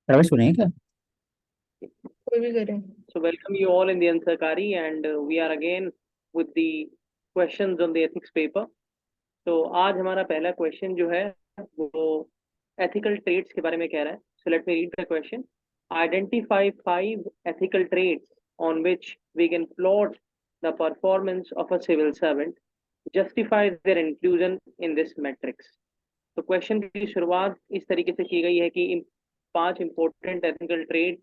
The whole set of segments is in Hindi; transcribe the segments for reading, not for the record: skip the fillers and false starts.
प्रवेश सुनेंगे क्या? कोई भी करें। So welcome you all in the Answer Kari, and we are again with the questions on the ethics paper. तो आज हमारा पहला क्वेश्चन जो है वो एथिकल ट्रेड्स के बारे में कह रहा है. So let me read the question. Identify 5 ethical traits on which we can plot the performance of a civil servant. Justify their inclusion in this matrix. तो क्वेश्चन की शुरुआत इस तरीके से की गई है कि 5 इंपॉर्टेंट एथिकल ट्रेड्स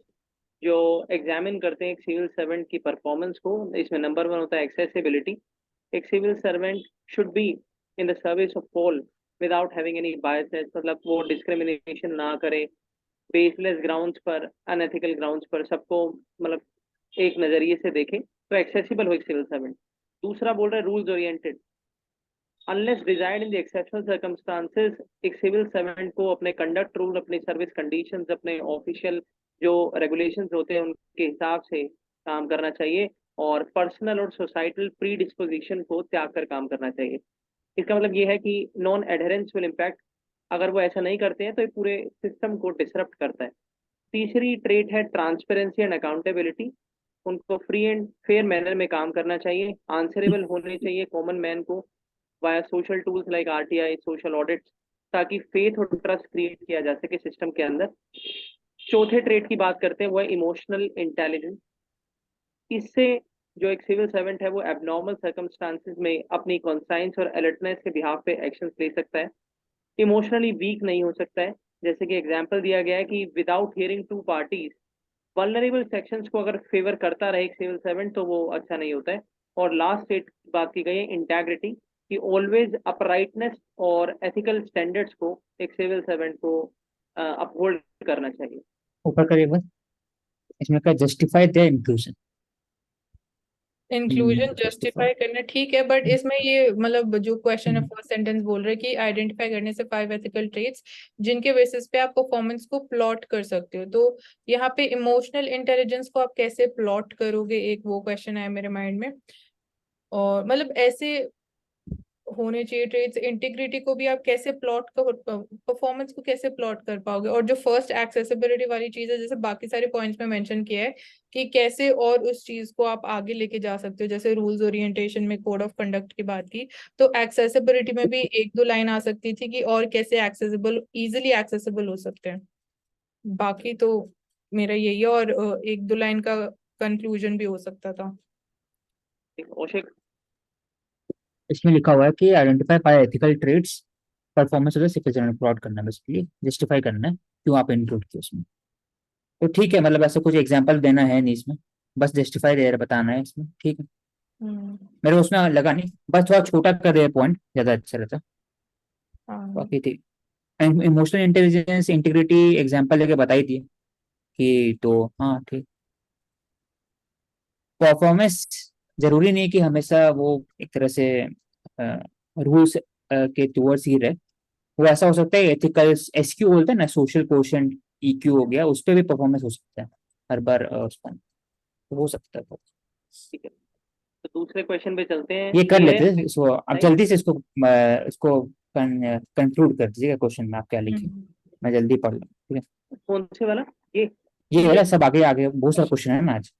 जो एग्जामिन करते हैं एक सिविल सर्वेंट की परफॉर्मेंस को. इसमें नंबर 1 होता है एक्सेसिबिलिटी. एक civil servant should be in the service of all without having any biases, मतलब वो डिस्क्रिमिनेशन ना करे बेसलेस ग्राउंड्स पर, अनएथिकल ग्राउंड्स पर, सबको मतलब एक नजरिए से देखे, तो एक्सेसिबल हो एक सिविल सर्वेंट. दूसरा बोल रहा है rules oriented. Unless desired in the exceptional circumstances, एक सिविल सर्वेंट को अपने कंडक्ट रूल, अपने सर्विस कंडीशंस, अपने ऑफिशियल जो रेगुलेशंस होते हैं उनके हिसाब से काम करना चाहिए और पर्सनल और सोसाइटल प्री डिस्पोजिशन को त्याग कर काम करना चाहिए. इसका मतलब ये है कि नॉन एडहेरेंस विल इम्पैक्ट. अगर वो ऐसा नहीं करते हैं तो ये पूरे सिस्टम को डिसरप्ट करता है. तीसरी ट्रेट है ट्रांसपेरेंसी एंड अकाउंटेबिलिटी. उनको फ्री एंड फेयर मैनर में काम करना चाहिए, आंसरेबल होने चाहिए कॉमन मैन को via social tools like RTI, social audits, ताकि फेथ और ट्रस्ट क्रिएट किया जा सके सिस्टम के अंदर. चौथे ट्रेड की बात करते हैं वो है इमोशनल इंटेलिजेंस. इससे जो एक सिविल सर्वेंट है वो एबनॉर्मल सर्कमस्टांसेस में अपनी कॉन्साइंस और अलर्टनेस के बिहाफ पे एक्शंस ले सकता है. इमोशनली वीक नहीं हो सकता है. जैसे कि एग्जांपल दिया गया है कि without hearing to parties, vulnerable sections को अगर फेवर करता रहे एक सिविल सर्वेंट तो वो अच्छा नहीं होता है. और लास्ट स्टेट की बात की गई है इंटेग्रिटी, कि ऑलवेज अपराइटनेस और एथिकल स्टैंडर्ड्स को एक सिविल सर्वेंट को अपहोल्ड करना चाहिए. ऊपर करिए बस. इसमें क्या justify their inclusion. Inclusion justify. Justify करना ठीक है, बट इसमें ये मतलब जो क्वेश्चन है फर्स्ट सेंटेंस बोल रहा है कि आइडेंटिफाई करने से 5 एथिकल ट्रेट्स जिनके बेसिस पे आप परफॉर्मेंस को प्लॉट कर सकते हो. तो यहाँ पे इमोशनल इंटेलिजेंस को आप कैसे प्लॉट करोगे, एक वो क्वेश्चन है मेरे माइंड में. और मतलब ऐसे होने चाहिए ट्रेड्स. इंटीग्रिटी को भी आप कैसे प्लॉट कर, परफॉर्मेंस को कैसे प्लॉट कर पाओगे. और जो फर्स्ट एक्सेसिबिलिटी वाली चीज है, जैसे बाकी सारे पॉइंट्स में मेंशन किया है कि कैसे और उस चीज को आप आगे लेके जा सकते हो. जैसे रूल्स ओरिएंटेशन में कोड ऑफ कंडक्ट की बात की, तो एक्सेसिबिलिटी में भी एक दो लाइन आ सकती थी कि और कैसे एक्सेसिबल, इजिली एक्सेसिबल हो सकते हैं. बाकी तो मेरा यही है, और एक दो लाइन का कंक्लूजन भी हो सकता था. औशक. इसमें लिखा हुआ है कि identify 5 ethical trades performance of the civil servant plot करना है, बेसिकली जस्टिफाई करना है क्यों आप इंक्लूड किए उसमें. तो ठीक है, मतलब ऐसे कुछ एग्जांपल देना है नहीं इसमें, बस जस्टिफाई दे बताना है इसमें. ठीक है, हम्म. मेरे को उसमें लगा नहीं, बस थोड़ा छोटा कर दे पॉइंट ज्यादा अच्छा रहता. हाँ. बाकी थी इमोशनल इंटेलिजेंस इंटीग्रिटी एग्जांपल लेके बताई थी कि, तो हाँ ठीक. परफॉर्मेंस जरूरी नहीं कि हमेशा वो एक तरह से रूल्स के टूवर्ड्स ही रहे. वो ऐसा हो सकता है एथिकल एसक्यू बोलते हैं ना, सोशल कोशेंट, ईक्यू हो गया, उस पर भी परफॉर्मेंस हो सकता है हर बार उसका तो हो सकता है. ठीक है, तो दूसरे क्वेश्चन पे चलते हैं. ये कर ये लेते हैं इसको अब है जल्दी से. इसको कंक्लूड कर दीजिएगा क्वेश्चन में आप क्या लिखे. मैं जल्दी पढ़ लूँ, ठीक है. कौन से वाला? ये ये वाला सब आगे आगे बहुत सारा क्वेश्चन है ना आज.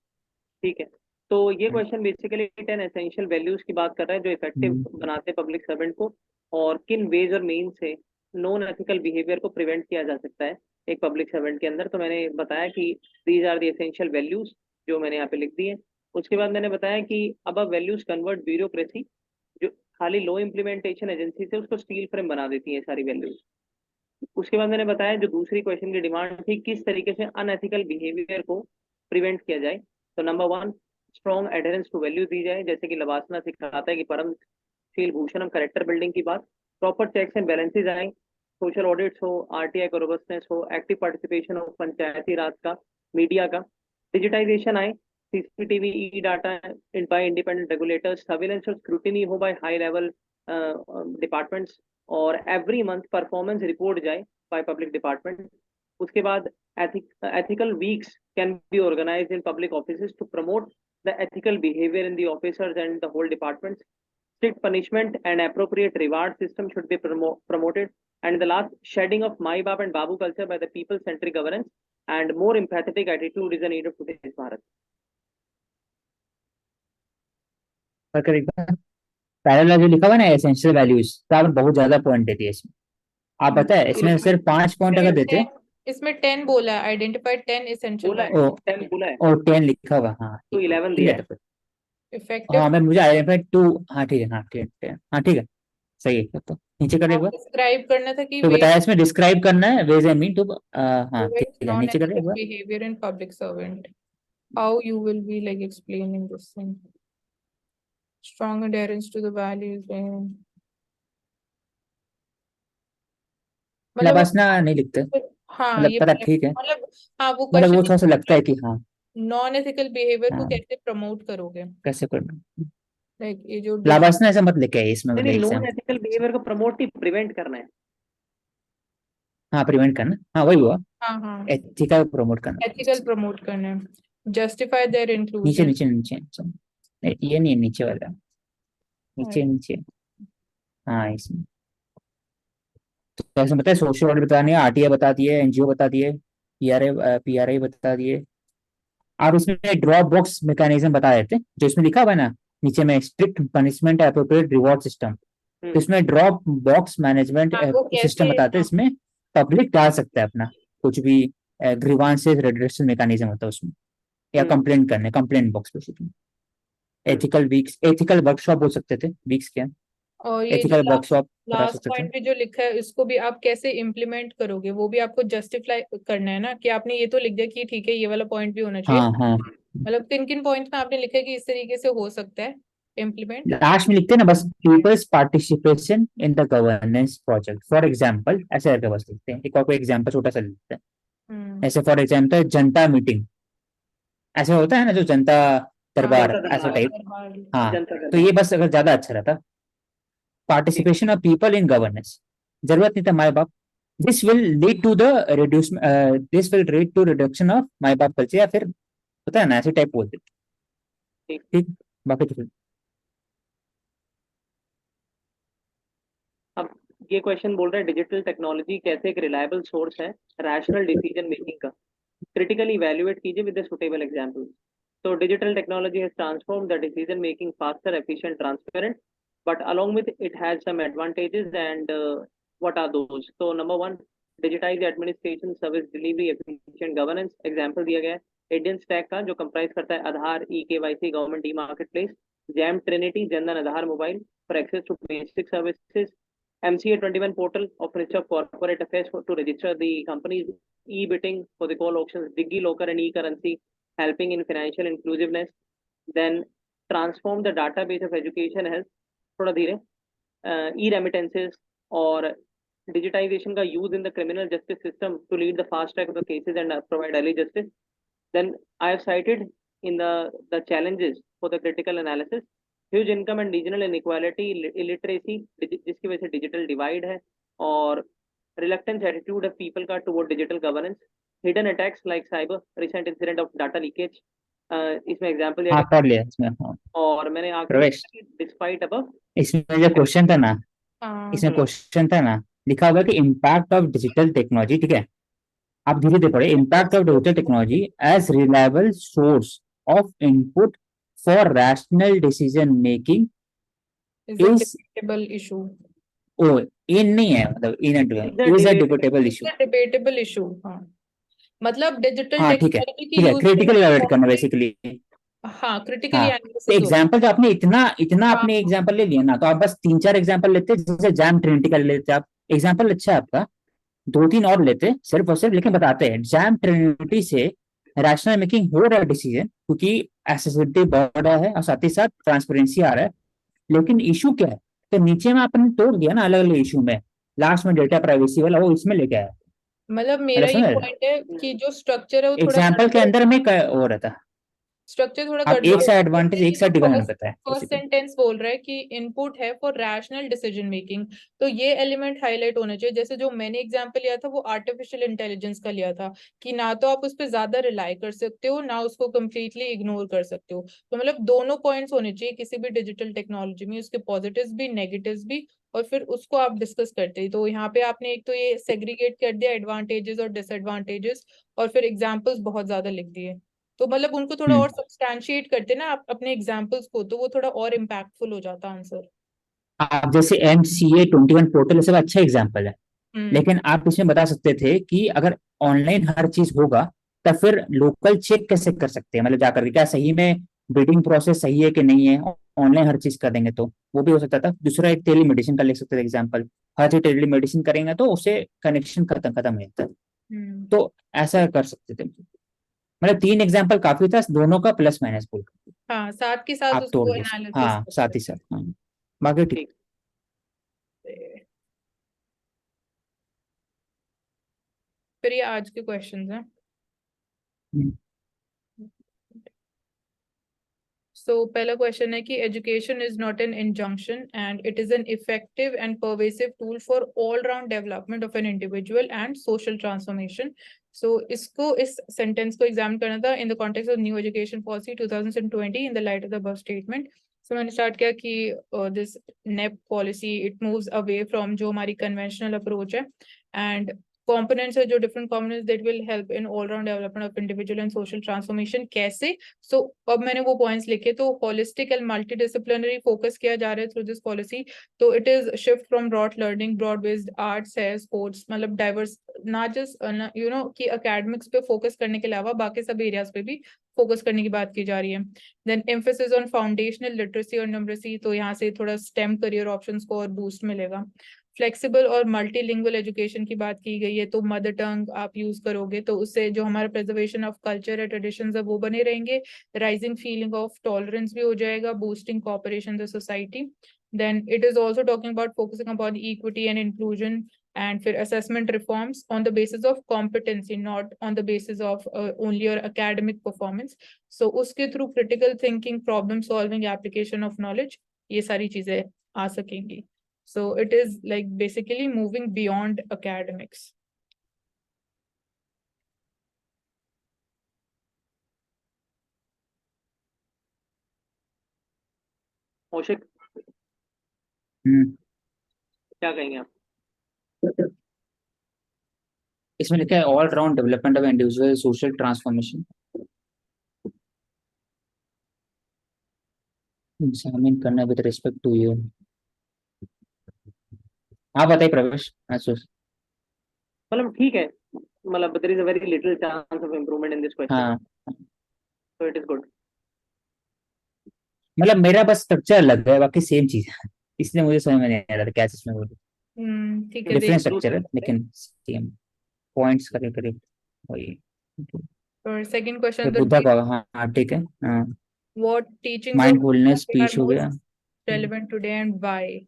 ठीक है. तो ये क्वेश्चन बेसिकली 10 एसेंशियल वैल्यूज की बात कर रहा है जो इफेक्टिव हम्म, बनाते हैं पब्लिक सर्वेंट को, और किन वेज और मीन से नॉन एथिकल बिहेवियर को प्रिवेंट किया जा सकता है एक पब्लिक सर्वेंट के अंदर. तो मैंने बताया कि these are the essential values जो मैंने यहाँ पे लिख दी है. उसके बाद मैंने बताया कि अब वैल्यूज कन्वर्ट ब्यूरोक्रेसी, जो खाली लो इम्प्लीमेंटेशन एजेंसी से उसको स्टील फ्रेम बना देती है सारी वैल्यूज. उसके बाद मैंने बताया जो दूसरी क्वेश्चन की डिमांड थी, किस तरीके से अनएथिकल बिहेवियर को प्रिवेंट किया जाए. तो number 1, strong adherence to value दी जाए, जैसे कि लवासना सिखाता है कि परम शील भूषणम, करेक्टर बिल्डिंग की बात. प्रॉपर चेक्स एंड बैलेंसेज आए, सोशल ऑडिट्स हो, आरटीआई का रोबस्टनेस हो, एक्टिव पार्टिसिपेशन हो पंचायती राज का, मीडिया का. डिजिटाइजेशन आए, सीसीटीवी, ई data bye independent regulators, surveillance और स्क्रूटिनी हो बाय हाई लेवल डिपार्टमेंट्स, और एवरी मंथ परफॉर्मेंस रिपोर्ट जाए बाय पब्लिक डिपार्टमेंट. उसके बाद ethical weeks can be organized in public offices to promote the ethical behavior in the officers and the whole departments. Strict punishment and appropriate reward system should be promoted. And the last, shedding of my bab and babu culture by the people centric governance. and more empathetic attitude is the need of today's Bharat. पर एक बार पहला जो लिखा हुआ है ना एसेंशियल वैल्यूज, तो आपने बहुत ज्यादा पॉइंट दे दिए इसमें। आप पता है इसमें सिर्फ 5 पॉइंट अगर देते, इसमें 10 बोला है, आइडेंटिफाइड 10 एसेंशियल बोला वैल्यूज, है 10 बोला है और 10 लिखा हुआ, हाँ तो ठीक 11 ठीक दिया है। है। तो फिर इफेक्टिव हाँ मैं मुझे आइडेंटिफाइड 2, हाँ ठीक है, हाँ ठीक है, हाँ ठीक है, सही है। तो नीचे कर एक बार। डिस्क्राइब करना था कि तो बताया इसमें डिस्क्राइब करना है वेज एंड मीन टू, हाँ ठीक है, नीचे कर एक बार। behavior in public servant, how you will be like explaining this thing, strong adherence to the values and मतलब लबासना नहीं लिखते, हाँ मतलब ये पता ठीक है, मतलब हाँ वो मतलब वो क्वेश्चन थोड़ा सा लगता है कि हाँ नॉन एथिकल बिहेवियर को हाँ कैसे प्रमोट करोगे, कैसे करना। लाइक ये जो लाबासना ऐसा मत लिखे इसमें, नहीं मतलब नहीं, नॉन एग्जाम। एथिकल बिहेवियर को प्रमोट नहीं, प्रिवेंट करना है। हाँ प्रिवेंट करना, हाँ वही हुआ, हाँ हाँ एथिकल प्रमोट करना। एथिकल प्रमोट करना है, जस्टिफाई देयर नीचे इंक्लूजन। नीचे नीचे नीचे। नहीं, ये नहीं है, नीचे वाला, नीचे नीचे, हाँ इसमें। तो ऐसे बताए सोशल ऑडिट बतानी है, आरटीआई बता दिए, एनजीओ बता दिए, पीआरआई बता दिए। आप इसमें ड्रॉप बॉक्स मैकेनिज्म बता देते, जो इसमें लिखा हुआ है ना नीचे में, strict punishment appropriate reward system. तो इसमें ड्रॉप बॉक्स मैनेजमेंट हाँ वो सिस्टम कैसे, बताते हैं, इसमें पब्लिक डाल सकता है अपना कुछ भी, ग्रीवांसेस रिडक्शन मैकेनिज्म होता है उसमें, या कंप्लेंट करने, complaint box basically. Ethical weeks, ethical workshop बोल सकते थे, वीक्स क्या, और ये जो एथिकल वर्कशॉप करा लास्ट सकते थे। पॉइंट पे जो लिखा है इसको भी आप कैसे इम्प्लीमेंट करोगे, वो भी आपको जस्टिफाई करना है ना, कि आपने ये तो लिख दिया कि ठीक है ये वाला पॉइंट भी होना चाहिए, हाँ हाँ, मतलब किन किन पॉइंट में आपने लिखा है कि इस तरीके से हो सकता है इम्प्लीमेंट। लास्ट में लिखते हैं ना बस, peoples participation in the governance project for example, ऐसे करके बस लिखते हैं। एक और कोई एग्जांपल छोटा सा लिखते हैं, ऐसे फॉर एग्जांपल जनता मीटिंग, ऐसे होता है ना जो जनता दरबार, जनता ऐसा दरबार, टाइप। हाँ जनता तो ये दरबार। बस अगर ज्यादा अच्छा रहता, participation of people in governance, जरूरत नहीं था माई बाप। This will lead to the reduce, this will lead to reduction of माई बाप कल्चर, या फिर होता है ना ऐसे टाइप बोलते। ठीक, बाकी तो अब ये क्वेश्चन बोल रहा है डिजिटल टेक्नोलॉजी कैसे एक रिलायबल सोर्स है रैशनल डिसीजन मेकिंग का, क्रिटिकली इवैल्यूएट कीजिए with the suitable example. So digital technology has transformed the decision making faster, efficient, transparent, but along with it has some advantages. And what are those? So number one, digitize the administration, service delivery, efficient governance. Example दिया गया है Indian stack का, जो comprise करता है आधार, eKYC, government e-marketplace, Jam Trinity, Jandan Aadhaar mobile for access to basic services, MCA 21 portal of Ministry of Corporate Affairs to register the companies, e-bidding for the call auctions, DigiLocker and e-currency, helping in financial inclusiveness. Then transform the database of education health, थोड़ा धीरे, e-remittances और digitization का use in the criminal justice system to lead the fast track of the cases and provide early justice. Then I have cited in the challenges for the critical analysis, huge income and regional inequality, illiteracy जिसकी वजह से digital divide है, और reluctant attitude of people का toward digital governance, hidden attacks like cyber, recent incident of data leakage, इसमें एग्जांपल दिया हाँ गया। पढ़ लिया इसमें, हाँ और मैंने आखिर प्रवेश, डिस्पाइट अब इसमें जो क्वेश्चन था ना, हाँ इसमें क्वेश्चन था ना, लिखा हुआ कि इम्पैक्ट ऑफ डिजिटल टेक्नोलॉजी, ठीक है, आप धीरे धीरे पढ़े, impact of digital technology as reliable source of input for rational decision making is a is, debatable issue, ओ इन नहीं है, मतलब इन is a debatable issue. it's a debatable issue, हाँ मतलब डिजिटल हाँ ठीक है टेक्नोलॉजी की ठीक है, यूज क्रिटिकल इवैल्यूएट करना बेसिकली। हाँ क्रिटिकली हाँ तो एनालिसिस होता एग्जाम्पल तो आपने इतना इतना है। आपने एग्जाम्पल ले लिया ना, तो आप बस 3-4 एग्जाम्पल लेते, जैसे जैम ट्रिनिटी का ले लेते आप, एग्जाम्पल अच्छा है आपका, 2-3 और लेते सिर्फ और सिर्फ, लेकिन बताते हैं जैम ट्रिनिटी से रैशनल मेकिंग हो रहा है डिसीजन, क्योंकि एक्सेसिबिलिटी बढ़ रहा है और साथ ही साथ ट्रांसपेरेंसी आ रहा है। लेकिन इशू क्या है, तो नीचे में आपने तोड़ दिया ना अलग अलग इशू में, लास्ट में डेटा प्राइवेसी वाला वो इसमें लेके आया। मतलब मेरा मतलब ये समझ रहे, पॉइंट है कि जो स्ट्रक्चर है वो थोड़ा एग्जाम्पल के अंदर में हो रहा था। स्ट्रक्चर थोड़ा आप एक गड़बड़ सा एडवांटेज एक सा डिवाइड करता है फर्स्ट basically। सेंटेंस बोल रहा है कि इनपुट है फॉर रैशनल डिसीजन मेकिंग, तो ये एलिमेंट हाईलाइट होना चाहिए। जैसे जो मैंने एग्जांपल लिया था वो आर्टिफिशियल इंटेलिजेंस का लिया था, कि ना तो आप उस पर ज्यादा रिलाई कर सकते हो, ना उसको कम्प्लीटली इग्नोर कर सकते हो। तो मतलब दोनों पॉइंट्स होने चाहिए किसी भी डिजिटल टेक्नोलॉजी में, उसके पॉजिटिव्स भी नेगेटिव्स भी, और फिर उसको आप डिस्कस करते हैं। तो यहाँ पे आपने एक तो ये सेग्रीगेट कर दिया एडवांटेजेस और डिसएडवांटेजेस, और फिर एग्जाम्पल्स बहुत ज्यादा लिख दिए। तो मतलब उनको थोड़ा और सब्सटैंशिएट करते ना आप अपने एग्जाम्पल्स को, तो वो थोड़ा और इम्पैक्टफुल हो जाता आंसर। आप जैसे MCA 21 पोर्टल सब अच्छा एग्जाम्पल है, हम्म। लेकिन आप इसमें बता सकते थे कि अगर ऑनलाइन हर चीज होगा तब फिर लोकल चेक कैसे कर सकते हैं, मतलब जाकर के क्या सही में बिडिंग प्रोसेस सही है कि नहीं है। ऑनलाइन हर चीज कर देंगे तो वो भी हो सकता था। दूसरा एक टेली मेडिसिन का लिख सकते थे एग्जाम्पल, हर चीज टेली मेडिसिन करेंगे तो उससे कनेक्शन खत्म खत्म हो जाता है। हम्म। तो ऐसा कर सकते थे, मतलब 3 एग्जाम्पल काफी था, दोनों का प्लस माइनस बोल हाँ, साथ के साथ आप तोड़ उसको दे। एनालिसिस हाँ साथ ही साथ, हाँ बाकी ठीक। ठीक। फिर ये आज के क्वेश्चंस हैं। सो पहला क्वेश्चन है कि education is not an injunction and it is an effective and pervasive tool for all round development of an individual and social transformation. So इसको, इस सेंटेंस को एग्जामिन करना था in the context of new education policy 2020 in the light of the above statement. So मैंने स्टार्ट किया कि this NEP policy it moves away from जो हमारी कन्वेंशनल अप्रोच है, एंड components है जो different components that will help in all round development of individual and social transformation। कैसे? सो अब मैंने वो पॉइंट्स लिखे, तो होलिस्टिक एंड मल्टीडिसिप्लिनरी फोकस किया जा रहा है थ्रू दिस पॉलिसी। तो it is shift from broad learning, broad based arts है, स्पोर्ट्स, मतलब डाइवर्स, ना जस्ट यू नो कि एकेडमिक्स पे फोकस करने के अलावा बाकी सब एरियाज पे भी फोकस करने की बात की जा रही है। Then emphasis on foundational literacy और न्यूमरेसी, तो यहाँ से थोड़ा स्टेम करियर ऑप्शंस को और बूस्ट मिलेगा। फ्लेक्सिबल और मल्टीलिंगुअल एजुकेशन की बात की गई है, तो मदर टंग आप यूज करोगे तो उससे जो हमारा प्रिजर्वेशन ऑफ कल्चर है, ट्रेडिशंस है, वो बने रहेंगे। राइजिंग फीलिंग ऑफ टॉलरेंस भी हो जाएगा, boosting cooperation the society. Then it is also talking about focusing upon equity and inclusion, and फिर assessment reforms on the basis of competency, not on the basis of only your academic performance। so उसके through critical thinking, problem solving, application of knowledge, ये सारी चीजें आ सकेंगी। so it is like basically moving beyond academics। Kaushik, हम्म। क्या कहेंगे आप? इसमें लिखा है all round development of individual social transformation, examine करना विद रिस्पेक्ट टू यू। हाँ बताइए प्रवेश। मतलब ठीक है, मतलब there is a very little chance of improvement in this question, हाँ सो इट इज गुड। मतलब मेरा बस स्ट्रक्चर अलग है, बाकी सेम चीज है, इसलिए मुझे समझ में नहीं आ रहा था क्या इसमें बोलूं। ठीक है, डिफरेंट देख। स्ट्रक्चर है लेकिन सेम पॉइंट्स करीब करीब वही। और सेकंड क्वेश्चन फिर तो बुद्धा का, हाँ हाँ ठीक है, हाँ। what teachings of Buddha mindfulness are peace हो गया। most relevant today and why।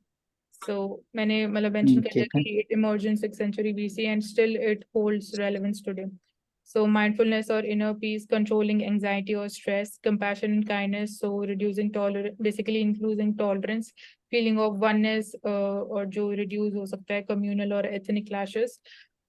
so मैंने मतलब मेंशन कर दिया ठीक है। कि it emerged in 6th century BC and still it holds relevance today। so mindfulness or inner peace, controlling anxiety or stress, compassion and kindness, so reducing tolerance, basically including tolerance, feeling of oneness, और जो reduce हो सकता है communal और ethnic clashes,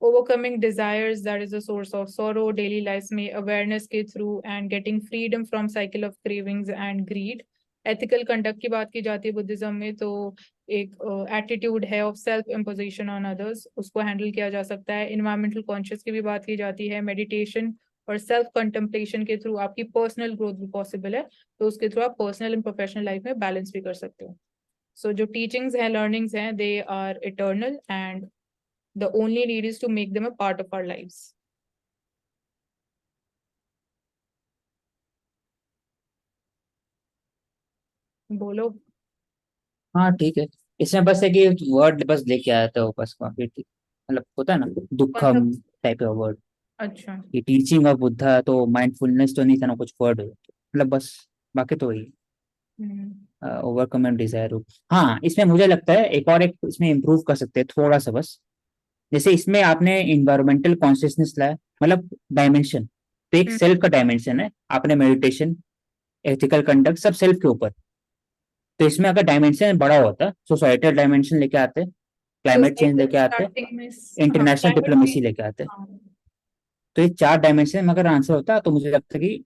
overcoming desires that is a source of sorrow daily lives में awareness के through, and getting freedom from cycle of cravings and greed। ethical conduct की बात की जाती है बुद्धिज्म में, तो एक एटीट्यूड है of self imposition on others, उसको हैंडल किया जा सकता है। इन्वायरमेंटल कॉन्शियस की भी बात की जाती है। मेडिटेशन और सेल्फ कंटेम्पलेशन के थ्रू आपकी पर्सनल ग्रोथ भी पॉसिबल है, तो उसके थ्रू आप पर्सनल एंड प्रोफेशनल लाइफ में बैलेंस भी कर सकते हो। सो जो टीचिंग्स हैं, लर्निंग्स हैं, they are eternal and the only need is to make them a part of our lives। बोलो। हाँ ठीक है। इसमें बस है कि वर्ड बस लेके आया था वो, बस काफी ठीक, मतलब होता है ना कौन सा? दुखम टाइप का वर्ड। अच्छा। ये टीचिंग ऑफ बुद्धा तो माइंडफुलनेस तो नहीं था ना, कुछ वर्ड मतलब बस, बाकी तो वही हम्म। Overcome and desire. हाँ इसमें मुझे लगता है एक और, एक इसमें इम्प्रूव कर सकते हैं थोड़ा सा बस। जैसे इसमें आपने इन्वायरमेंटल कॉन्शियसनेस लाया, मतलब डायमेंशन, तो एक हम्म। सेल्फ का डायमेंशन है, आपने मेडिटेशन एथिकल कंडक्ट सब सेल्फ के ऊपर। तो इसमें अगर डायमेंशन बड़ा होता, सोसाइटल डायमेंशन लेके आते, क्लाइमेट चेंज लेके आते, स्टार्टिंग में इंटरनेशनल climate डिप्लोमेसी change, लेके आते, हाँ, तो ये 4 डायमेंशन में अगर आंसर होता तो मुझे लगता है कि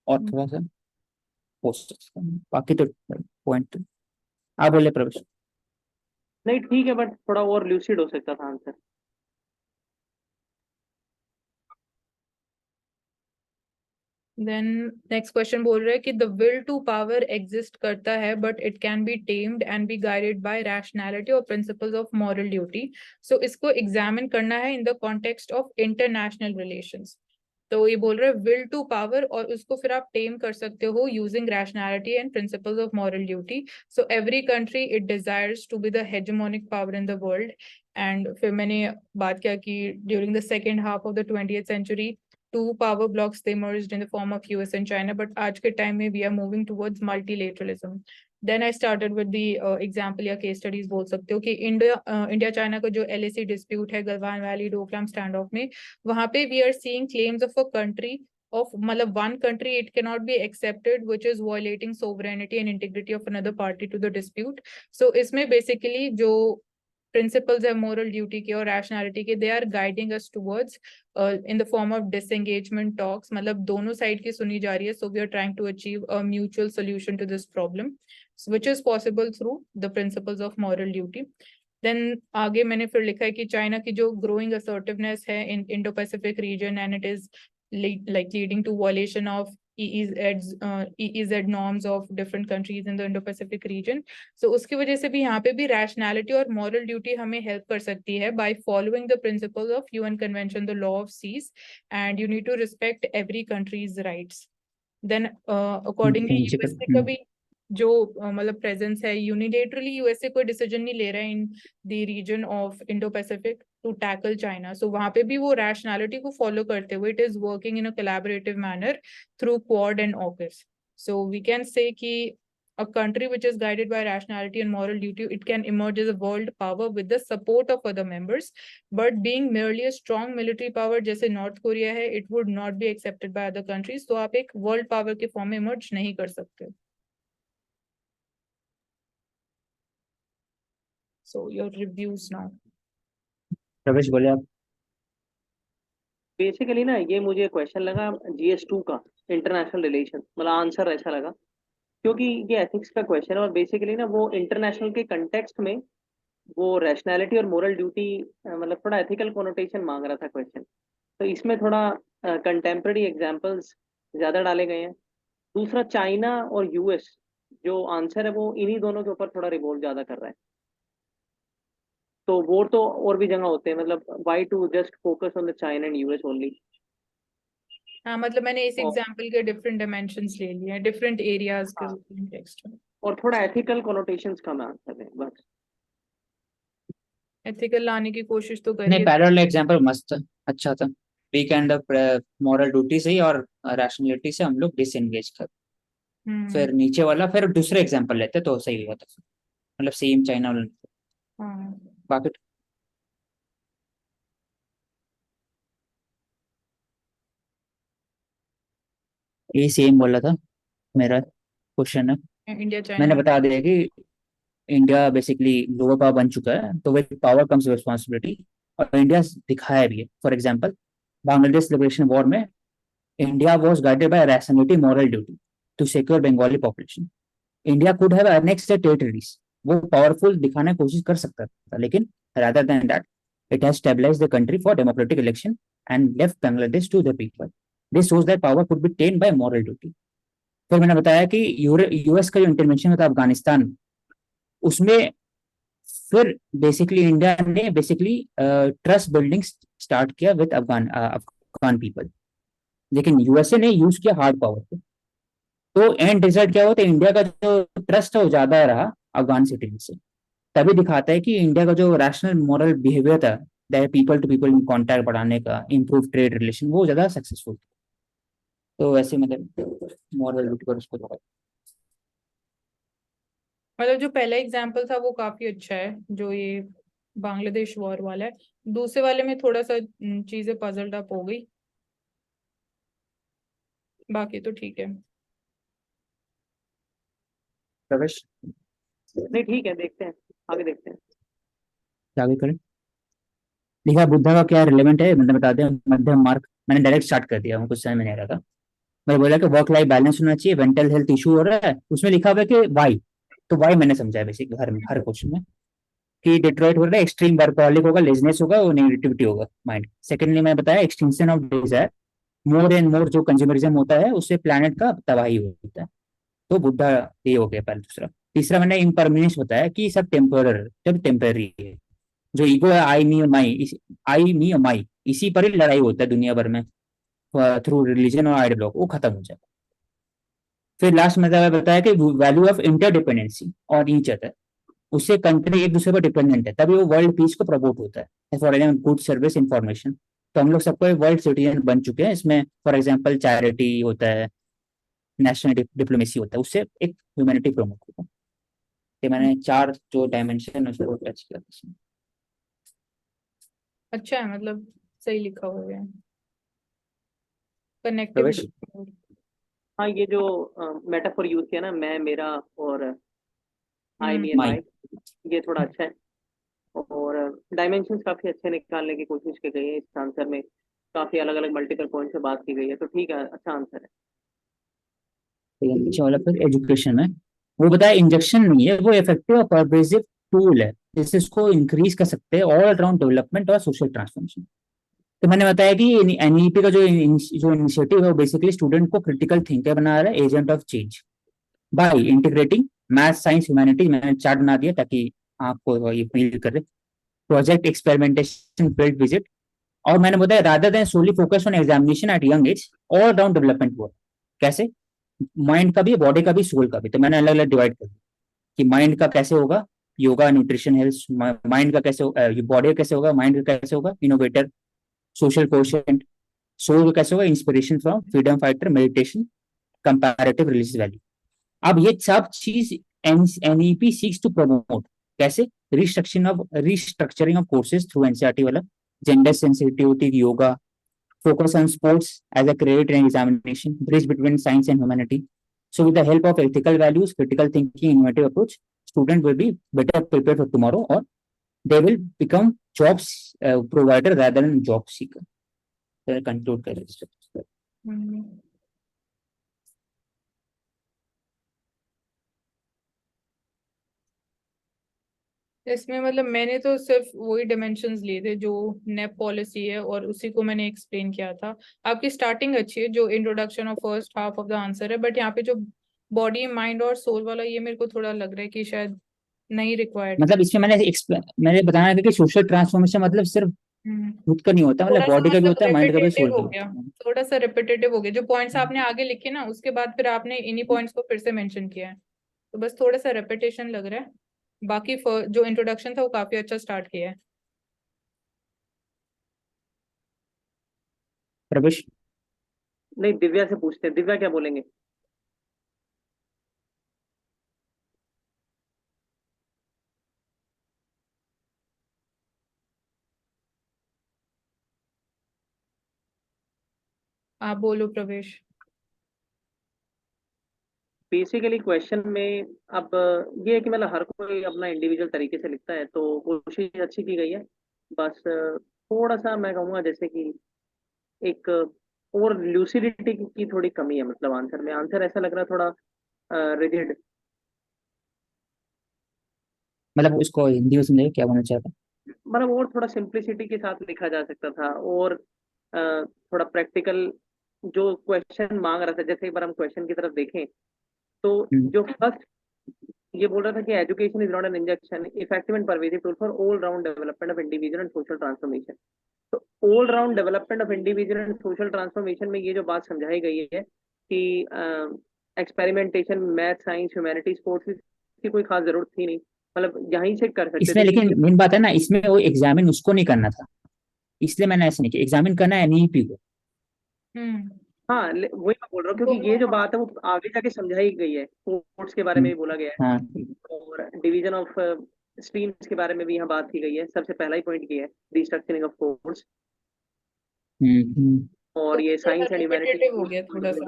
और थोड़ा सा हो सकता। बाकी तो पॉइंट आप बोले प्रवेश। नहीं ठीक है, बट थोड़ा और ल्यूसिड हो सकता था आंसर। देन नेक्स्ट क्वेश्चन बोल रहे हैं कि the will to power exist करता है but it can be tamed and be guided by rationality और principles of moral duty. So इसको एग्जामिन करना है in the context of international relations. तो ये बोल रहे हैं विल टू पावर, और उसको फिर आप टेम कर सकते हो using rationality and principles of moral duty. So every country it desires to be the hegemonic power in the world. And फिर मैंने बात किया कि during the second half of the 20th century two power blocks they emerged in the form of US and China, but आज के time में we are moving towards multilateralism. Then I started with the example या case studies बोल सकते हो कि इंडिया चाइना का जो LAC dispute है Galwan valley Doklam stand of में, वहां पे we are seeing claims of a country of मतलब one country it cannot be accepted which is violating sovereignty and integrity of another party to the dispute. So इसमें basically जो principles है moral duty के और rationality के, they are guiding us towards in the form of disengagement talks, मतलब दोनों साइड की सुनी जा रही है, so we are trying to achieve a mutual solution to this problem, which is possible through the principles of moral duty. Then आगे मैंने फिर लिखा है कि चाइना की जो growing assertiveness है in Indo-Pacific region and it is like leading to violation of EEZ norms of different countries in the Indo-Pacific region. So उसकी वजह से भी यहाँ पे भी rationality और moral duty हमें help कर सकती है by following the principles of UN Convention, the law of seas, and you need to respect every country's rights. Then accordingly नीचे कर USA का भी जो मतलब प्रेजेंस है, यूनिलेटरली यूएसए कोई डिसीजन नहीं ले रहा है in the region of Indo Pacific to tackle China. So वहां पे भी वो रैशनैलिटी को फॉलो करते हुए it is working in a collaborative manner through Quad and AUKUS. So we can say कि a country which is guided by rationality and moral duty, it can emerge as a world power with the support of other members, but being merely a strong military power जैसे नॉर्थ कोरिया है, it would not be accepted by other countries. तो आप एक वर्ल्ड पावर के फॉर्म में इमर्ज नहीं कर सकते। So your reviews now. प्रवेश बोले आप। बेसिकली ना ये मुझे क्वेश्चन लगा GS2 का, इंटरनेशनल रिलेशन, मतलब आंसर ऐसा लगा क्योंकि ये एथिक्स का क्वेश्चन है और बेसिकली ना वो इंटरनेशनल के कंटेक्स्ट में वो रैशनैलिटी और मोरल ड्यूटी मतलब थोड़ा एथिकल कोनोटेशन मांग रहा था क्वेश्चन। तो इसमें थोड़ा कंटेम्प्रेरी एग्जांपल्स ज़्यादा डाले गए हैं। दूसरा चाइना और यूएस जो आंसर है वो इन्हीं दोनों के ऊपर थोड़ा रिवॉल्व ज़्यादा कर रहा है। तो वो तो और भी जगह होते हैं, मतलब why to just focus on the China and US only. हाँ मतलब मैंने इस और, एग्जांपल के डिफरेंट डायमेंशंस ले लिए हैं डिफरेंट एरियाज के हाँ, कॉन्टेक्स्ट में। और थोड़ा एथिकल कोनोटेशंस कम है आंसर में बस। एथिकल लाने की कोशिश तो नहीं, करिए। पैरेलल एग्जांपल मस्त था, अच्छा था। वीकेंड मॉरल ड्यूटी से ही और रैशनलिटी से हम लोग डिसएंगेज कर, फिर नीचे वाला फिर दूसरे एग्जांपल लेते तो सही होता, मतलब सेम चाइना वाला। हाँ बाकी ये सेम बोला था मेरा क्वेश्चन है। इंडिया मैंने चाइना। बता दिया कि इंडिया बेसिकली ग्लोबल पावर बन चुका है, तो विद पावर कम्स रिस्पॉन्सिबिलिटी, और इंडिया दिखाया भी है। For example Bangladesh liberation war में India was guided by rationality moral duty to secure Bengali population. India could have annexed territories, वो पावरफुल दिखाने की कोशिश कर सकता था, लेकिन rather than that it has stabilized the country for democratic election and left Bangladesh to the people. This shows that power could be tamed by moral duty. फिर मैंने बताया कि यूएस का जो इंटरवेंशन था अफगानिस्तान, उसमें फिर बेसिकली इंडिया ने बेसिकली ट्रस्ट बिल्डिंग स्टार्ट किया विद अफगान पीपल, लेकिन यूएसए ने यूज किया हार्ड पावर को। तो एंड रिजल्ट क्या हुआ था, इंडिया का जो ट्रस्ट है वो ज्यादा रहा अफगान सिटीजन से। तभी दिखाता है कि इंडिया का जो रैशनल मॉरल बिहेवियर था, that people to people contact बढ़ाने का, इम्प्रूव ट्रेड रिलेशन, वो ज्यादा सक्सेसफुल। तो वैसे मतलब मॉरल ड्यूटी पर उसको थोड़ा। मतलब जो पहला एग्जांपल था वो काफी अच्छा है, जो ये बांग्लादेश वॉर वाला है। दूसरे वाले में थोड़ा सा चीजें पजल्ड अप हो गई, बाकी तो ठीक है। प्रवेश नहीं ठीक है, देखते हैं, आगे देखते हैं। आगे करें। लिखा बुद्धा का क्या रिलेवेंट है, मतलब बता दें, मध्यम मार्ग। मैंने डायरेक्ट स्टार्ट कर दिया, कुछ समझ में नहीं आ रहा था। मैंने बोला कि वर्क लाइफ बैलेंस होना चाहिए, मेंटल हेल्थ इशू हो रहा है, उसमें लिखा हुआ है कि वाई। तो वाई मैंने समझा है बेसिकली हर क्वेश्चन में, कि डिट्रॉइट हो रहा है, एक्सट्रीम वर्कहॉलिक होगा, लेजनेस होगा और नेगेटिविटी होगा माइंड। सेकेंडली मैं बताया extension of desire, more and more जो कंज्यूमरिज्म होता है उससे प्लैनेट का तबाही होता है। तो बुद्धा ये हो गया पहले। दूसरा तीसरा मैंने इम्परमिनेंस बताया कि सब टेम्पोरर, जब टेम्पररी है। जो ईगो है, आई मी और माई, आई मी और माई, इसी पर ही लड़ाई होता है दुनिया भर में, थ्रू रिलीजन और आइडियोलॉग, वो खत्म हो जाए। फिर लास्ट में बताया कि वैल्यू ऑफ इंटरडिपेंडेंसी और ईच अदर, उससे कंट्री एक दूसरे पर डिपेंडेंट है, तभी वो वर्ल्ड पीस को प्रमोट होता है। For example good service information, तो हम लोग सबको वर्ल्ड सिटीजन बन चुके हैं इसमें। फॉर एग्जाम्पल चैरिटी होता है, नेशनल डिप्लोमेसी होता है, उससे एक ह्यूमैनिटी प्रमोट होता है। ये मैंने चार जो डायमेंशन उसको टच किया इसमें। अच्छा है, मतलब सही लिखा हुआ है। प्रवेश कनेक्टिविटी। हाँ, ये जो मेटाफोर यूज किया ना, मैं, मेरा और आई, मी एंड माई। माई, ये थोड़ा अच्छा है। और डायमेंशंस काफी अच्छे निकालने की कोशिश की गई है इस आंसर में। काफी अलग अलग मल्टीपल पॉइंट से बात की गई है, तो ठीक है, अच्छा आंसर है। नीचे वाला फिर एजुकेशन में वो बताया इंजेक्शन नहीं है, वो इफेक्टिव और परवेसिव टूल है, जिससे इसको इंक्रीज कर सकते हैं ऑल अराउंड डेवलपमेंट और सोशल ट्रांसफॉर्मेशन। तो मैंने बताया कि एनईपी का जो इनिशिएटिव है वो बेसिकली स्टूडेंट को क्रिटिकल थिंकर बना रहा है, agent of change, by integrating math science humanities. मैंने चार्ट बना दिया ताकि आपको ये फील करे। प्रोजेक्ट एक्सपेरिमेंटेशन फील्ड विजिट, और मैंने बताया rather than solely focus on examination at young age, all round development work. कैसे? माइंड का भी, बॉडी का भी, सोल का भी। तो मैंने अलग अलग डिवाइड कर दिया कि माइंड का कैसे होगा, योगा, न्यूट्रिशन, हेल्थ। माइंड का कैसे, बॉडी का कैसे होगा, माइंड का कैसे होगा, इनोवेटर, सोशल कोशेंट। सोल का कैसे होगा, inspiration from freedom fighter, meditation, comparative religious value. अब ये सब चीज एनईपी सीक्स टू प्रमोट। कैसे? Restructuring of courses through NCERT वाला, gender sensitivity yoga, focus on sports as a credit and examination, bridge between science and humanity. So with the help of ethical values, critical thinking, innovative approach, student will be better prepared for tomorrow, or they will become jobs provider rather than job seeker. So I conclude कर इसमें मतलब मैंने तो सिर्फ वही डायमेंशंस लिए थे जो नेप पॉलिसी है, और उसी को मैंने एक्सप्लेन किया था। आपकी स्टार्टिंग अच्छी है, जो introduction of first half of the answer है, बट यहाँ पे जो बॉडी माइंड और सोल वाला, ये मेरे को थोड़ा लग रहा है कि शायद नहीं रिक्वायर्ड। मतलब इसमें मैंने बताया था कि सोशल ट्रांसफॉर्मेशन मतलब सिर्फ खुद का नहीं होता, मतलब थोड़ा सा बॉडी का भी मतलब होता है, माइंड का भी, सोल रिपीटेटिव का हो भी गया, होता है। थोड़ा सा रिपीटेटिव हो गया। जो पॉइंट्स आपने आगे लिखे ना, उसके बाद फिर आपने इन्हीं पॉइंट्स को फिर से मेंशन किया है, तो बस थोड़ा सा रेपिटेशन लग रहा है। बाकी जो इंट्रोडक्शन था वो काफी अच्छा स्टार्ट किया है। प्रवेश नहीं, दिव्या से पूछते हैं, दिव्या क्या बोलेंगे। आप बोलो प्रवेश। बेसिकली क्वेश्चन में अब ये है कि मतलब हर कोई अपना इंडिविजुअल तरीके से लिखता है, तो कोशिश अच्छी की गई है। बस थोड़ा सा मैं कहूँगा जैसे कि एक और ल्यूसिडिटी की थोड़ी कमी है, मतलब आंसर में, आंसर ऐसा लग रहा है थोड़ा रिजिड। मतलब उसको हिंदी में समझाइए क्या बोलना चाहता मतलब और थोड़ा सिंप्लिसिटी के साथ लिखा जा सकता था, और थोड़ा प्रैक्टिकल जो क्वेश्चन मांग रहा था। जैसे एक बार हम क्वेश्चन की तरफ देखें, तो है। जो फर्स्ट ये बोल रहा था कि education is not an injection, effective and pervasive tool for all round development of individual and social transformation. तो all round development of individual and social transformation में ये जो बात समझाई गई है कि experimentation, math, science, humanity, sports की कोई खास जरूरत थी नहीं, मतलब यहीं से कर सकते इसमें थे लेकिन कि मेन बात है ना, इसमें वो एग्जामिन उसको नहीं करना था, इसलिए मैंने ऐसे नहीं किया। एग्जामिन करना है एनईपी को। हम्म। हाँ, वही मैं बोल रहा हूँ, तो क्योंकि ये जो बात है वो आगे जाके समझाई गई है, स्पोर्ट्स के बारे में हम्म, भी बोला गया हाँ। है, और डिवीजन ऑफ स्ट्रीम्स के बारे में भी यहाँ बात की गई है। सबसे पहला ही पॉइंट ये है, रिस्ट्रक्चरिंग ऑफ कोर्स, और ये थोड़ा साइंस एंड ह्यूमैनिटीज रिपीटेटिव हो को गया थोड़ा सा।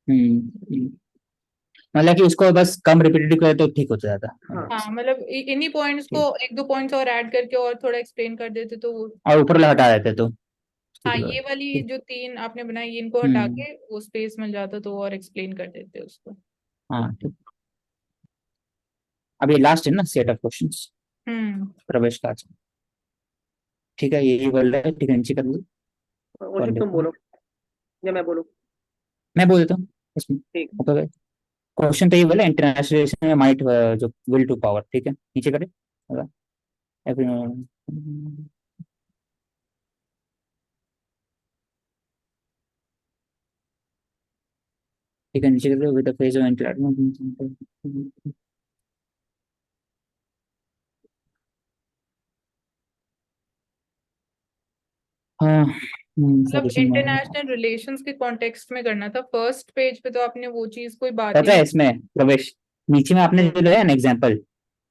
हम्म, हम्म। मतलब कि उसको बस कम रिपीटेटिव करे तो ठीक हो जाता। हाँ मतलब इन्हीं पॉइंट्स को एक दो पॉइंट्स और ऐड करके और थोड़ा एक्सप्लेन कर देते तो वो और ऊपर वाला हटा देते तो हाँ ठीक है। ये वाली जो तीन आपने बनाई इनको हटा हम्म। के वो स्पेस मिल जाता तो और एक्सप्लेन कर देते उसको। हाँ ठीक। अब ये लास्ट है ना सेट ऑफ क्वेश्चंस प्रवेश का। ठीक है, यही बोल रहा है, ठीक है, नीचे कर लो। ओशित तुम बोलो या मैं बोलूं? मैं बोल देता हूँ इसमें। ठीक। ओके, क्वेश्चन तो ये बोला इंटरनेशनल रिलेशन में माइट जो विल टू पावर, ठीक है, नीचे करें। ठीक है, नीचे कर with the phase of international. हाँ। मतलब सॉल्यूशन इंटरनेशनल रिलेशंस के कॉन्टेक्स्ट में करना था। फर्स्ट पेज पे तो आपने वो चीज कोई बात ही पता है नहीं। इसमें प्रवेश, नीचे में आपने जो लिया ना एग्जांपल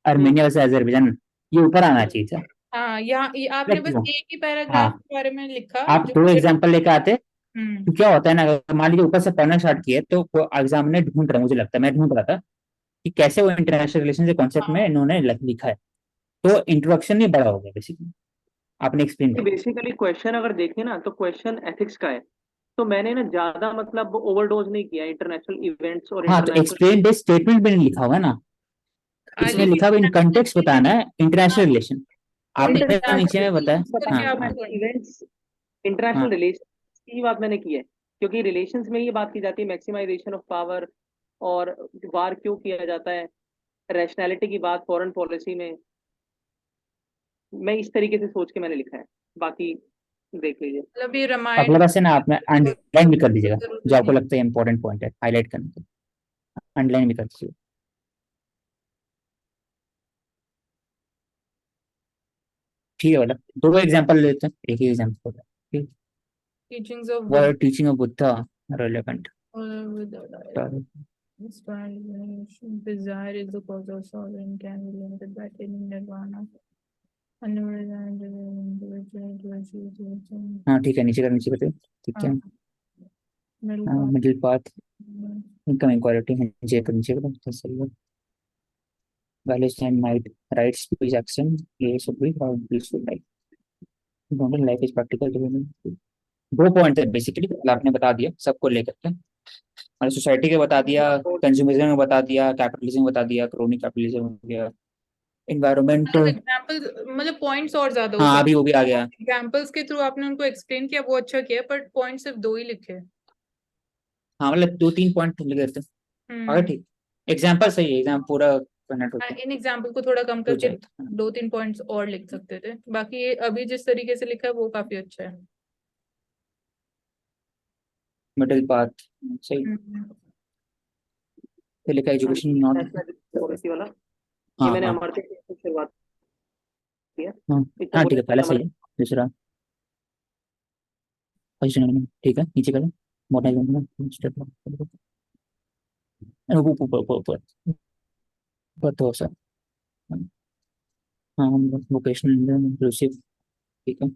आर्मेनिया वर्सेस अजरबैजान, ये ऊपर आना चाहिए था। हाँ यहाँ ये आपने बस क्यों? एक ही पैराग्राफ हाँ, के बारे में लिखा आप जो दो एग्जांपल लेकर आते हम्म तो क्या होता है ना, अगर मान लीजिए ऊपर से पढ़ना स्टार्ट किए तो एग्जाम ने ढूंढ रहा, मुझे लगता है मैं ढूंढ रहा था कि कैसे वो इंटरनेशनल रिलेशन के कॉन्सेप्ट में हाँ इन्होंने लिखा है, तो इंट्रोडक्शन नहीं बड़ा हो गया बेसिकली, आपने एक्सप्लेन कर दिया। बेसिकली क्वेश्चन अगर देखें ना तो क्वेश्चन एथिक्स का है, तो मैंने ना ज्यादा मतलब ओवरडोज नहीं किया इंटरनेशनल इवेंट्स और हाँ, तो इंटरनेशनल। एक्सप्लेन दिस स्टेटमेंट भी नहीं लिखा हुआ है ना, इसमें लेकिन लिखा हुआ इन कंटेक्स्ट बताना है इंटरनेशनल हाँ रिलेशन, कुछ आपने एग्जाम्पल नीचे में बताया। करके हाँ आप हाँ इवेंट्स हाँ इंटरनेशनल रिलेशन की बात मैंने की है, क्योंकि रिलेशंस में ये बात की जाती है मैक्सिमाइजेशन ऑफ पावर, और वार क्यों किया जाता है, रैशनैलिटी की बात फॉरेन पॉलिसी में। मैं इस तरीके से सोच के मैंने लिखा है, बाकी देख लीजिए। मतलब ये रामायण अगला बस है ना, आपने अंडरलाइन भी कर दीजिएगा जो जरूरी आपको नहीं। लगता है इंपॉर्टेंट पॉइंट है हाईलाइट करने के, अंडरलाइन भी कर दीजिए। ठीक है, मतलब दो एग्जांपल लेते हैं, एक ही एग्जांपल होता है। टीचिंग्स ऑफ वो teaching of Buddha relevant. desire is the cause of sorrow and can be limited by attaining nirvana. हाँ ठीक है, नीचे कर, नीचे करते, ठीक है। मिल मिडिल पाथ, इनकम इक्वालिटी, नीचे कर, नीचे कर, तो सही है। Palestine might right speech action, ये सब भी और peaceful life, दोनों लाइफ इज प्रैक्टिकल डेवलपमेंट। दो पॉइंट है बेसिकली, आपने बता दिया सबको लेकर के, और सोसाइटी के बता दिया, कंज्यूमरिज्म में बता दिया, कैपिटलिज्म बता दिया, क्रोनिक कैपिटलिज्म हो गया, इन्वायरमेंट। मतलब एग्जांपल्स मतलब पॉइंट्स और ज्यादा हो हाँ, सकते अभी वो भी आ गया। एग्जांपल्स के थ्रू आपने उनको एक्सप्लेन किया वो अच्छा किया बट पॉइंट सिर्फ दो ही लिखे। हाँ, मतलब दो तीन पॉइंट लिखे थे। अगर हम्म ठीक, एग्जाम्पल सही है, एग्जाम पूरा करना होता है इन एग्जांपल को थोड़ा कम तो करके चाहिए। दो तीन पॉइंट्स और लिख सकते थे। बाकी ये अभी जिस तरीके से लिखा है वो काफी अच्छा है। मिडिल पाथ सही, हम्म फिर लिखा एजुकेशन नॉट। पॉलिसी वाला ये हाँ मैंने हाँ अमर्त्य सेन से शुरुआत की है। हाँ इसमें हाँ, ठीक बोले है, पहला सही फंडामेंटल। है। दूसरा पोजिशन, ठीक है, नीचे करें। मॉडर्नाइजेशन स्टेप ऊपर ऊपर ऊपर ऊपर तो सर। हाँ, वोकेशनल इंक्लूसिव, ठीक है।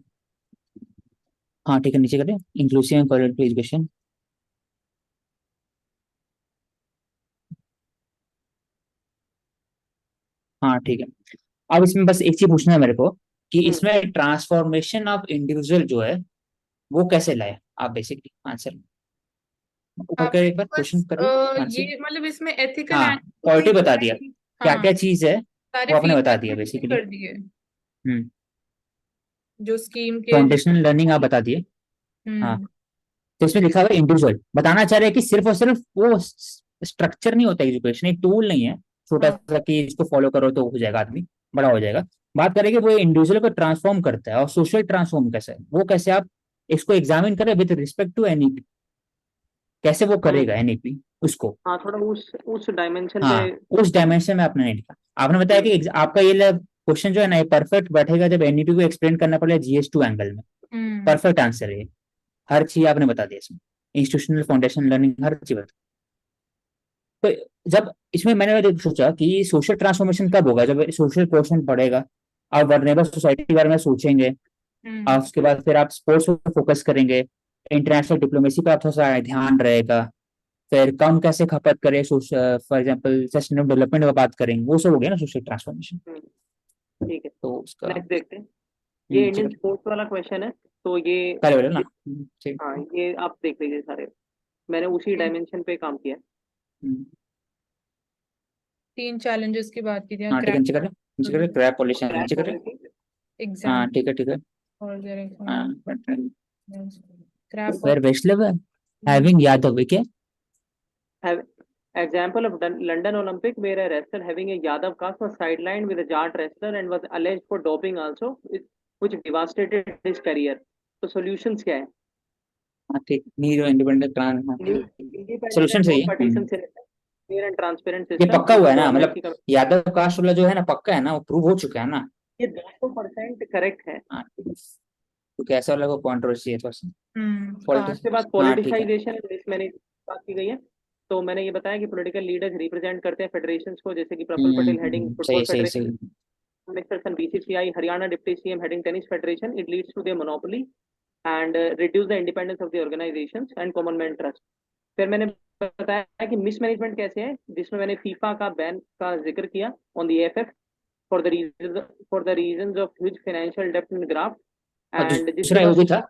हाँ ठीक है, नीचे करें इंक्लूसिव एंड क्वालिटी एजुकेशन। हाँ ठीक है। अब इसमें बस एक चीज पूछना है मेरे को कि इसमें ट्रांसफॉर्मेशन ऑफ इंडिविजुअल जो है वो कैसे लाए आप, बेसिकली आंसर ऊपर कर, आपने एक बार बस क्वेश्चन करिए आंसर। ये मतलब इसमें एथिकल हाँ, एंगल क्वालिटी बता दिया, क्या हाँ क्या चीज है सारे वो आपने बता फीचर्स दिया मेंशन बेसिकली। कर दिए हम्म। जो स्कीम के जो फाउंडेशनल लर्निंग आप बता दिए। हाँ, हम्म तो इसमें लिखा हुआ है इंडिविजुअल, बताना चाह रहे हैं कि सिर्फ और सिर्फ वो स्ट्रक्चर नहीं होता एजुकेशन, एक टूल नहीं है छोटा हाँ सा कि इसको फॉलो करो तो हो जाएगा आदमी, बड़ा हो जाएगा। बात करें कि वो इंडिविजुअल को ट्रांसफॉर्म करता है, और सोशल ट्रांसफॉर्म कैसे है, वो कैसे आप इसको एग्जामिन करें विद रिस्पेक्ट टू एनईपी, कैसे वो हम्म, करेगा एनईपी उसको। हाँ थोड़ा उस डायमेंशन पे। हाँ, उस डायमेंशन में आपने नहीं लिखा। आपने बताया कि आपका ये क्वेश्चन जो है ना, ये परफेक्ट बैठेगा जब एनईपी को एक्सप्लेन करना पड़ेगा जीएस टू एंगल में। हम्म परफेक्ट आंसर है ये, हर चीज आपने बता दिया इसमें, इंस्टीट्यूशनल फाउंडेशन लर्निंग हर चीज बता। तो जब इसमें मैंने सोचा कि सोशल ट्रांसफॉर्मेशन कब होगा, जब सोशल क्वेश्चन पढ़ेगा, आप वर्नेबल सोसाइटी के बारे में सोचेंगे, और हम्म उसके बाद फिर आप स्पोर्ट्स पर फोकस करेंगे, इंटरनेशनल डिप्लोमेसी पर आप थोड़ा सा ध्यान रहेगा, फिर कम कैसे खपत करें, फॉर एग्जांपल सस्टेनेबल डेवलपमेंट का बात करेंगे, वो सब हो गया ना सोशल ट्रांसफॉर्मेशन। ठीक है, तो उसका नेक्स्ट देखते हैं। ये इंडियन ठीक स्पोर्ट्स वाला क्वेश्चन है, तो ये पहले बोले ना। ठीक। हाँ ये आप देख लीजिए सारे, मैंने उसी डायमेंशन पे काम किया है। हम्म, 3 चैलेंजेस की बात की थी, हाँ ठीक है, नीचे करें क्रैप पॉलिशन क्रैश नीचे करें। पॉलिसी, हाँ एग्जाम ठीक है और हाँ। Crap where west level having Yadav wicket. example of London Olympic where a wrestler having a Yadav caste was sidelined with a Jat wrestler and was alleged for doping also, which devastated his career. तो solutions क्या है? हाँ ठीक, नीरो इंडिपेंडेंट ट्रांस। सोल्यूशन Independent सही non है। partisan selection, fair and transparent ये system पक्का in हुआ which है ना, government मतलब की कमी। यादव कास्ट वाला जो है ना पक्का है ना, वो प्रूव हो चुका है ना। ये 200% करेक्ट है। हाँ तो कैसे वाला को कंट्रोवर्सी है थोड़ा सा कास्ट। उसके बाद हाँ ठीक है। पॉलिटिसाइजेशन मैंने बात की गई है। तो मैंने ये बताया कि पॉलिटिकल लीडर्स रिप्रेजेंट करते हैं फेडरेशंस को, जैसे कि प्रफुल्ल पटेल हेडिंग फुटबॉल सही फेडरेशन, सही। McPherson BCCI, Haryana Deputy CM heading tennis federation. It leads to their monopoly and reduce the independence of the organizations and common man trust. फिर मैंने बताया कि मिसमैनेजमेंट कैसे है, जिसमें मैंने फीफा का बैन का जिक्र किया on the AFF for the reasons of huge financial डेब्ट एंड ग्राफ्ट, और एंड जिसके दूसरा वो बाद भी था,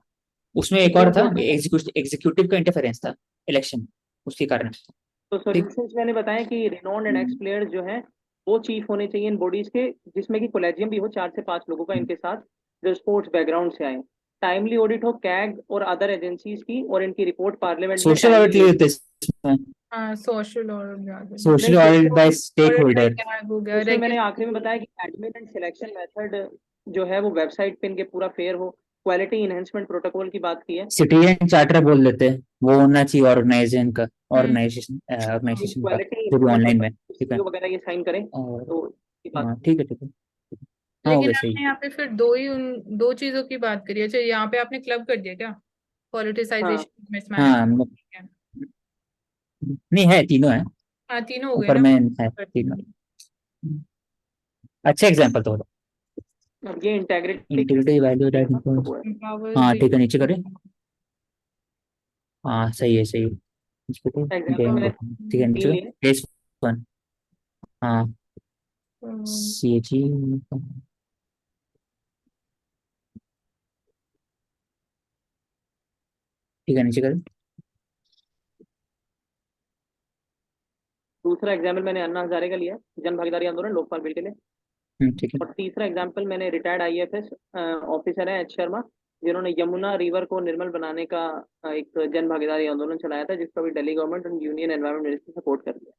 उसमें एक और सुप्रीम था, कोर्ट में। एग्जीक्यूटिव का इंटरफेरेंस था इलेक्शन, उसके कारण। तो ठीक। सॉल्यूशंस मैंने बताया कि रिनोन्ड एंड एक्स प्लेयर्स जो हैं वो चीफ होने चाहिए इन बॉडीज के, जिसमें कि कोलेजियम भी हो 4 से 5 लोगों का इनके साथ, जो स्पोर्ट्स बैकग्राउंड से आए। टाइमली ऑडिट हो कैग और अदर एजेंसीज की, और इनकी रिपोर्ट पार्लियामेंट में सोशल ऑडिट टाइमली लिए भेजी। होते इसमें, हाँ सोशल और सोशल नहीं, audit social by audit stakeholder. हो गया उसमें मैंने आखिरी में बताया कि एडमिन एंड सिलेक्शन मेथड जो है वो वेबसाइट पे इनके पूरा फेयर हो। क्वालिटी इनहेंसमेंट प्रोटोकॉल की बात की है। सिटीजन चार्टर बोल देते हैं, वो होना चाहिए ऑर्गेनाइजेशन का, ऑर्गेनाइजेशन का क्वालिटी जो भी इनहेंसमेंट ऑनलाइन में। ठीक है। प्रोटोकॉल वगैरह ये साइन करें, और तो ये बात। हाँ ठीक है। हाँ हो लेकिन गया सही। आपने यहाँ पे फिर दो चीजों की बात करी है। अच्छा यहाँ पे आपने क्लब कर दिया क्या, हाँ पॉलिटिसाइजेशन, हाँ मिसमैनेजमेंट? नहीं है, तीनों है, हाँ तीनों हो गए ऊपर ना। में है तीनों। अच्छा एग्जांपल तो बताओ। अब ये इंटेग्रिटी इंटीग्रिटी वैल्यू दैट। वो है। हाँ empowers ठीक है, नीचे the करें। हाँ सही है सही है। इसको तो एग्जाम्पल गेम मैंने ठीक है, नीचे 3 करें लिए। Case one. हाँ सी एच ई। ठीक है, नीचे करें। दूसरा एग्जाम्पल मैंने अन्ना हजारे का लिया, जन भागीदारी आंदोलन लोकपाल बिल के लिए। ठीक है। और तीसरा एग्जाम्पल मैंने रिटायर्ड IAFS ऑफिसर है H शर्मा, जिन्होंने यमुना रिवर को निर्मल बनाने का एक जन भागीदारी आंदोलन चलाया था, जिसको भी दिल्ली गवर्नमेंट और यूनियन एनवायरमेंट मिनिस्ट्री सपोर्ट कर दिया।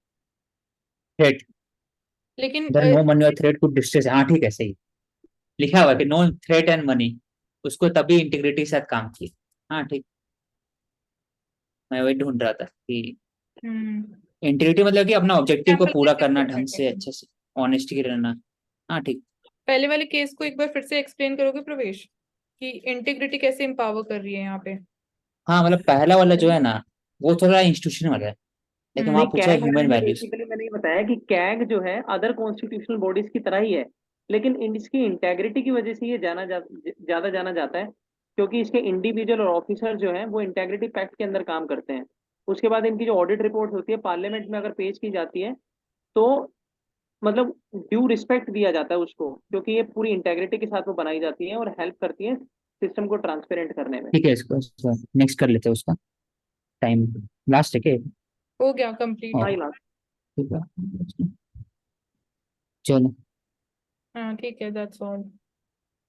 थ्रेट, लेकिन द नो मनी और थ्रेट कुड डिस्ट्रेस। हाँ ठीक है सही, लिखा हुआ है कि नो थ्रेट एंड मनी, उसको तभी इंटीग्रिटी के साथ काम किया। हाँ ठीक, मैं वही ढूंढ रहा था कि इंटीग्रिटी मतलब कि अपना ऑब्जेक्टिव को एग्जाम्पल पूरा कैसे करना कर ढंग सकते से, हैं? अच्छे से ऑनेस्टी रहना। हाँ ठीक। पहले वाले केस को एक बार फिर से एक्सप्लेन करोगे प्रवेश, कि इंटीग्रिटी कैसे एम्पावर कर रही है यहाँ पे? हाँ मतलब पहला वाला जो है ना, वो थोड़ा इंस्टीट्यूशन वाला है, लेकिन वहां नहीं, पूछा है कैग वाले ह्यूमन में वैल्यूज। बेसिकली मैंने ये बताया कि कैग जो है अदर कॉन्स्टिट्यूशनल बॉडीज की तरह ही है, लेकिन इसकी इंटेग्रिटी की वजह से ये ज्यादा जाना जाता है, क्योंकि इसके इंडिविजुअल और ऑफिसर जो हैं वो इंटेग्रिटी पैक्ट के अंदर काम करते हैं। उसके बाद इनकी जो ऑडिट रिपोर्ट होती है पार्लियामेंट में अगर पेश की जाती है, तो मतलब ड्यू रिस्पेक्ट दिया जाता है उसको, क्योंकि ये पूरी इंटेग्रिटी के साथ वो बनाई जाती है और हेल्प करती है सिस्टम को ट्रांसपेरेंट करने में। ठीक है, इसको नेक्स्ट कर लेते हैं, उसका टाइम लास्ट है क्या? हो गया कंप्लीट। और हाँ लास्ट। ठीक है, चलो। हाँ ठीक है, दैट्स ऑल।